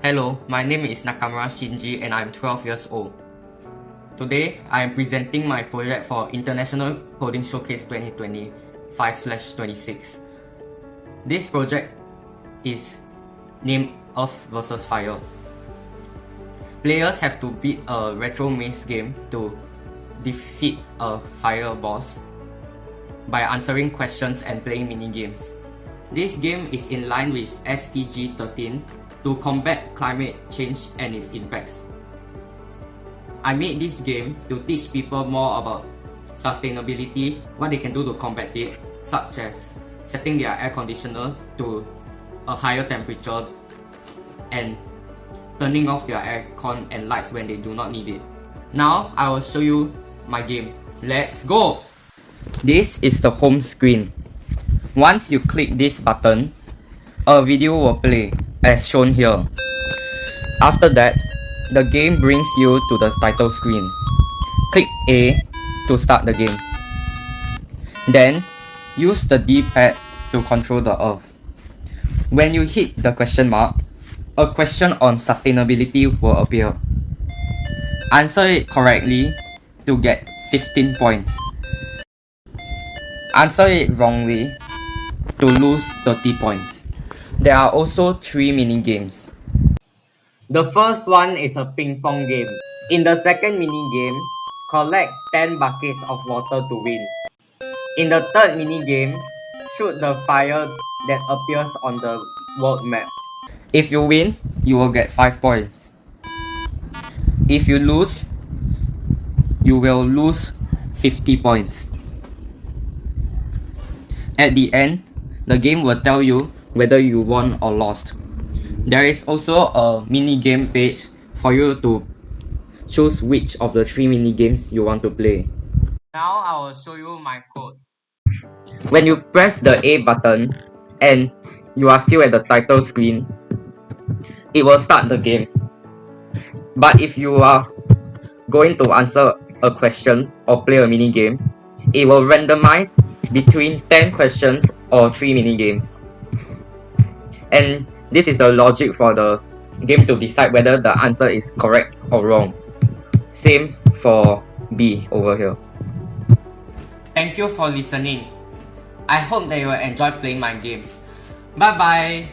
Hello, my name is Nakamura Shinji and I'm 12 years old. Today, I am presenting my project for International Coding Showcase 2020 5/26. This project is named Earth vs Fire. Players have to beat a retro maze game to defeat a fire boss by answering questions and playing mini-games. This game is in line with SDG 13 to combat climate change and its impacts. I made this game to teach people more about sustainability, what they can do to combat it, such as setting their air conditioner to a higher temperature and turning off their aircon and lights when they do not need it. Now, I will show you my game. Let's go! This is the home screen. Once you click this button, a video will play, as shown here. After that, the game brings you to the title screen. Click A to start the game. Then, use the D-pad to control the Earth. When you hit the question mark, a question on sustainability will appear. Answer it correctly to get 15 points. Answer it wrongly to lose 30 points. There are also 3 mini-games. The first one is a ping pong game. In the second mini-game, collect 10 buckets of water to win. In the third mini-game, shoot the fire that appears on the world map. If you win, you will get 5 points. If you lose, you will lose 50 points. At the end, the game will tell you whether you won or lost. There is also a mini-game page for you to choose which of the 3 mini-games you want to play. Now I will show you my codes. When you press the A button and you are still at the title screen, it will start the game. But if you are going to answer a question or play a mini-game, it will randomize between 10 questions or 3 mini-games. And this is the logic for the game to decide whether the answer is correct or wrong. Same for B over here. Thank you for listening. I hope that you will enjoy playing my game. Bye bye!